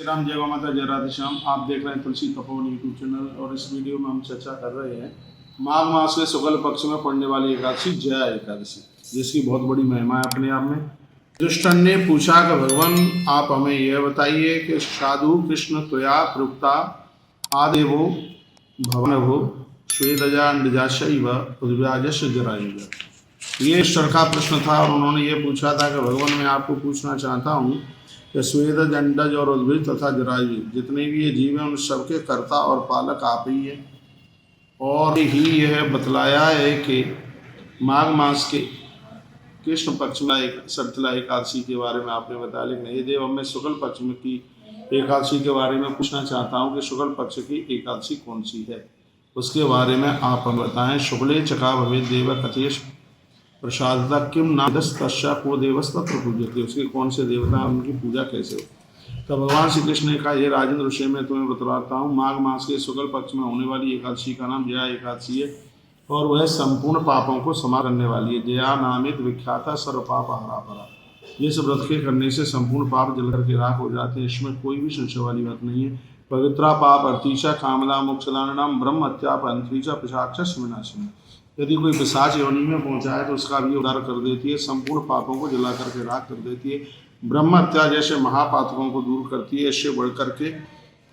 राम, जय माता, जय राधे श्याम। आप देख रहे हैं तुलसी तपोवन यूट्यूब चैनल और इस वीडियो में हम चर्चा कर रहे हैं माघ मास के शुक्ल पक्ष में पड़ने वाली एकादशी जया एकादशी, जिसकी बहुत बड़ी महिमा है अपने आप में। दुष्टन ने पूछा कि भगवान आप हमें यह बताइए कि साधु कृष्ण त्वया प्रोक्ता आदेवो भवनभो श्वेतजा अंडजाशैव उद्व्याजस्य जरायुः। ये ईश्वर का प्रश्न था और उन्होंने ये पूछा था कि भगवान मैं आपको पूछना चाहता हूँ कि स्वेदज, अंडज और उद्भिज तथा जरायु जितने भी ये जीव हैं उन सबके कर्ता और पालक आप ही है। और ही यह बतलाया है कि माघ मास के कृष्ण पक्ष में एक शर्तला एकादशी के बारे में आपने बताया, लेकिन हे देव मैं शुक्ल पक्ष में की एकादशी के बारे में पूछना चाहता हूँ कि शुक्ल पक्ष की एकादशी कौन सी है, उसके बारे में आप हमें बताएं। शुक्ले चका भवे देव कथेश प्रसादता किम नादस्तश्या को देवस्तत्र पूज्यते, उसके कौन से देवता उनकी पूजा कैसे हो। तो भगवान श्री कृष्ण ने कहा ये राजेंद्र ऋषि मैं तुम्हें बतलाता हूँ, माघ मास के शुक्ल पक्ष में होने वाली एकादशी का नाम जया एकादशी है और वह संपूर्ण पापों को समाप्त करने वाली है। जया नामित विख्याता सर्व पाप हरा भरा। जिस व्रत के करने से संपूर्ण पाप जल करके राख हो जाते हैं, इसमें कोई भी संशय वाली बात नहीं है। पवित्रा पाप अर्थीचा कामदा मोक्षदानम ब्रह्म हत्या पंथीचा पिशाच विनाशिनी। यदि कोई पिशाच योनि में पहुंचा है तो उसका भी उद्धार कर देती है, संपूर्ण पापों को जला करके राख कर देती है, ब्रह्म हत्या जैसे महापातकों को दूर करती है। इससे बढ़ करके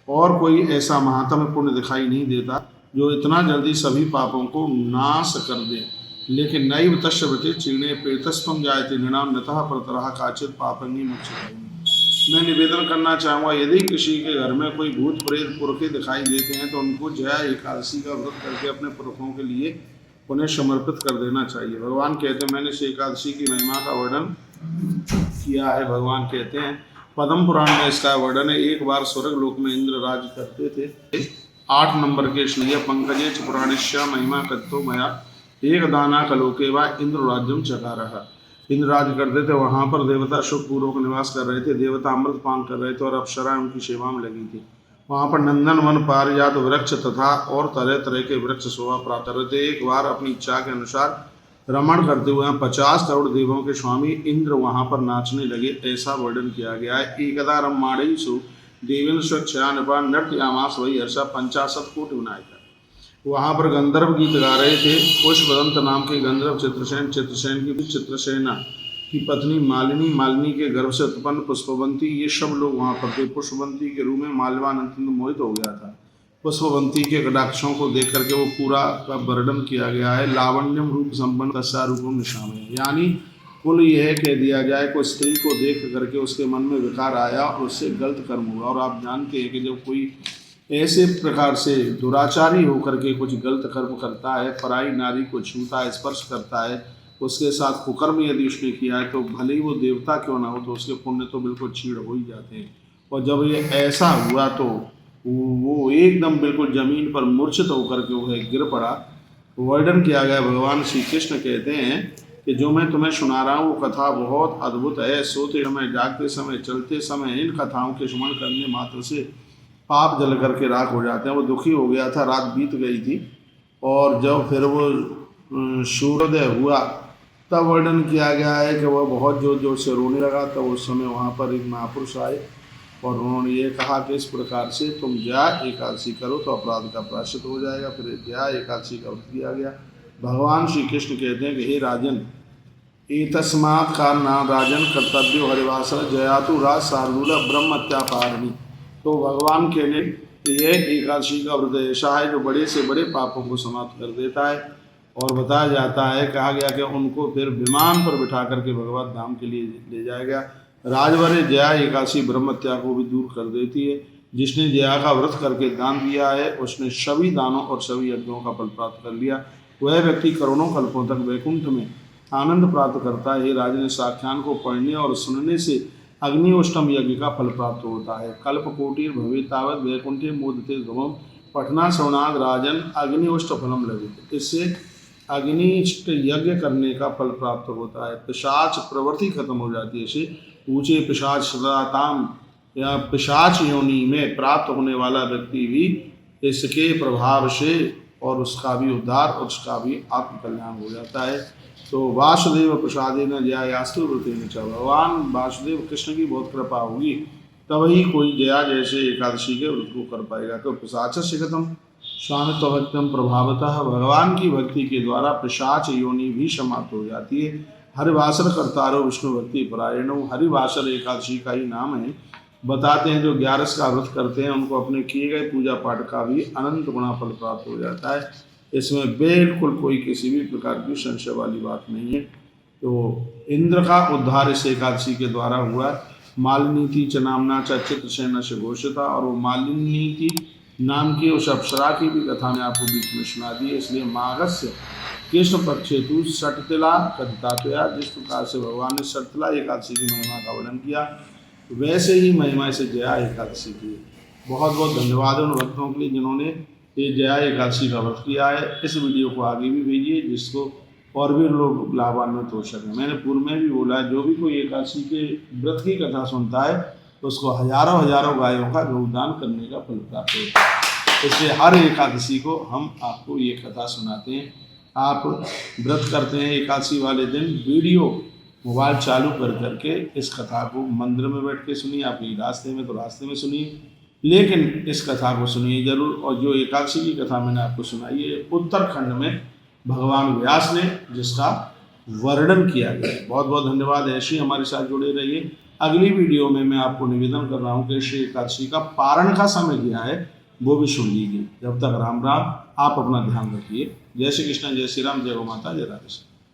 और कोई ऐसा महात्म पुण्य दिखाई नहीं देता जो इतना जल्दी सभी पापों को नाश कर दे। लेकिन नैव तस्य व्रते चीर्णे प्रेतस्त्वं जायते नृणाम नतः परतरः काचित् पापंगी मोक्षदायिनी। मैं निवेदन करना चाहूँगा, यदि किसी के घर में कोई भूत प्रेत पुरखे दिखाई देते हैं तो उनको जया एकादशी का व्रत करके अपने पुरखों के लिए उन्हें समर्पित कर देना चाहिए। भगवान कहते हैं मैंने इस एकादशी की महिमा का वर्णन किया है। भगवान कहते हैं पद्म पुराण में इसका वर्णन है। एक बार स्वर्ग लोक में इंद्र राज करते थे। 8 नंबर के श्लीय पंकजे च पुराणस्य महिमा कथो मया एक दाना कलोके वा इंद्र राज्यम चकारः। इंद्र राज करते थे, वहाँ पर देवता सुखपूर्वक निवास कर रहे थे, देवता अमृत पान कर रहे थे और अप्सरा उनकी सेवा में लगी थी। वहाँ पर नंदन वन पारिजात वृक्ष तथा और तरह तरह के वृक्ष शोभा प्राप्त कर रहे थे। एक बार अपनी इच्छा के अनुसार रमण करते हुए 50 करोड़ देवों के स्वामी इंद्र वहाँ पर नाचने लगे, ऐसा वर्णन किया गया है। एकदा रम्माणेषु देवेन स्वच्छया नृपा नृत्यामास वही हर्षा 50 कोटि विनायक। वहाँ पर गंधर्व गीत गा रहे थे। पुष्पदंत नाम के गंधर्व चित्रसेन, चित्रसेन की चित्रसेना की पत्नी मालिनी, मालिनी के गर्भ से उत्पन्न पुष्पवंती, ये सब लोग वहाँ पर थे। पुष्पवंती के रूप में माल्यवान अत्यंत मोहित हो गया था। पुष्पवंती के कटाक्षों को देख करके वो पूरा का वर्णन किया गया है। लावण्यम रूप संपन्न तस्या रूपम निशाम है, यानी कुल यह कह दिया जाए कोई स्त्री को देख करके उसके मन में विकार आया और उससे गलत कर्म हुआ। और आप जानते हैं कि जब कोई ऐसे प्रकार से दुराचारी होकर के कुछ गलत कर्म करता है, पराई नारी को छूता है, स्पर्श करता है, उसके साथ कुकर्म यदि उसने किया है तो भले ही वो देवता क्यों ना हो तो उसके पुण्य तो बिल्कुल छीड़ हो ही जाते हैं। और जब ये ऐसा हुआ तो वो एकदम बिल्कुल जमीन पर मूर्छित होकर के वो गिर पड़ा। वर्णन किया गया, भगवान श्री कृष्ण कहते हैं कि जो मैं तुम्हें सुना रहा हूँ वो कथा बहुत अद्भुत है। सोते समय, जागते समय, चलते समय इन कथाओं के स्मरण करने मात्र से पाप जल करके राख हो जाते हैं। वो दुखी हो गया था, रात बीत गई थी और जब फिर वो सूर्योदय हुआ तब वर्णन किया गया है कि वह बहुत जोर जोर से रोने लगा। तब उस समय वहाँ पर एक महापुरुष आए और उन्होंने ये कहा कि इस प्रकार से तुम जया एकादशी करो तो अपराध का प्रायश्चित हो जाएगा। फिर जया एकादशी का व्रत किया गया। भगवान श्री कृष्ण कहते हैं कि हे राजन, एतस्मात् कारणात् राजन कर्तव्यो हरिवासर जयातु राज शार्दूल ब्रह्म हत्यापारिणी। तो भगवान कहने यह एकादशी का व्रत ऐसा है जो बड़े से बड़े पापों को समाप्त कर देता है। और बताया जाता है, कहा गया कि उनको फिर विमान पर बिठा करके भगवत धाम के लिए ले जाया गया। राजवरे जया एकादशी ब्रह्मत्या को भी दूर कर देती है। जिसने जया का व्रत करके दान दिया है उसने सभी दानों और सभी यज्ञों का फल प्राप्त कर लिया। वह व्यक्ति करोड़ों कल्पों तक वैकुंठ में आनंद प्राप्त करता है। राजन, इस आख्यान को पढ़ने और सुनने से अग्निष्टम यज्ञ का फल प्राप्त होता है। कल्प कोटिर भवे तावत वैकुंठे मोदते ध्रुवम पठना सवनाद राजन अग्निष्ट फलम लगे। इससे अग्निष्ट यज्ञ करने का फल प्राप्त होता है। पिशाच प्रवृत्ति खत्म हो जाती है। इसे ऊंचे पिशाच सदाताम या पिशाच योनि में प्राप्त होने वाला व्यक्ति भी इसके प्रभाव से और उसका भी उद्धार और उसका भी आत्मकल्याण हो जाता है। तो वासुदेव प्रसादेन जयास्तु व्रतेन च, भगवान वासुदेव कृष्ण की बहुत कृपा होगी तभी कोई जया जैसे एकादशी के व्रत को कर पाएगा। तो पिशाच शिखतम स्वामित्व भक्तम प्रभावतः, भगवान की भक्ति के द्वारा पिशाच योनि भी समाप्त हो जाती है। हरिवासर करतारो विष्णु भक्ति परायणो, हरिवासर एकादशी का ही नाम है। बताते हैं जो 11 का व्रत करते हैं उनको अपने किए गए पूजा पाठ का भी अनंत गुणा फल प्राप्त हो जाता है। इसमें बिल्कुल कोई किसी भी प्रकार की संशय वाली बात नहीं है। तो इंद्र का उद्धार इस एकादशी के द्वारा हुआ। मालिनीति च नामना च चित्रसेन से घोषिता, और वो मालिनीति नाम की उस अप्सरा की भी कथा मैं आपको बीच में सुना दी है। इसलिए माघस्य कृष्ण पक्षेतु सटतिला कथितात्वया, जिस प्रकार से भगवान ने सटतिला एकादशी की महिमा का वर्णन किया वैसे ही महिमा से जया एकादशी की। बहुत बहुत धन्यवाद उन भक्तों के लिए जिन्होंने ये जया एकादशी का व्रत किया है। इस वीडियो को आगे भी भेजिए जिसको और भी लोग लाभान्वित हो सकें। मैंने पूर्व में भी बोला है जो भी कोई एकादशी के व्रत की कथा सुनता है तो उसको हजारों हजारों गायों का गौदान करने का फल प्राप्त होता है। इसलिए हर एकादशी को हम आपको ये कथा सुनाते हैं। आप व्रत करते हैं एकादशी वाले दिन, वीडियो मोबाइल चालू कर करके इस कथा को मंदिर में बैठ के सुनिए, आप रास्ते में तो रास्ते में सुनिए, लेकिन इस कथा को सुनिए जरूर। और जो एकादशी की कथा मैंने आपको सुनाई है उत्तराखंड में भगवान व्यास ने जिसका वर्णन किया गया है। बहुत बहुत धन्यवाद। ऐसे ही हमारे साथ जुड़े रहिए। अगली वीडियो में मैं आपको निवेदन कर रहा हूँ कि श्री एकादशी का पारण का समय क्या है वो भी सुन लीजिए। जब तक राम राम, आप अपना ध्यान रखिए। जय श्री कृष्ण, जय श्री राम, जय गौ माता, जय राधे।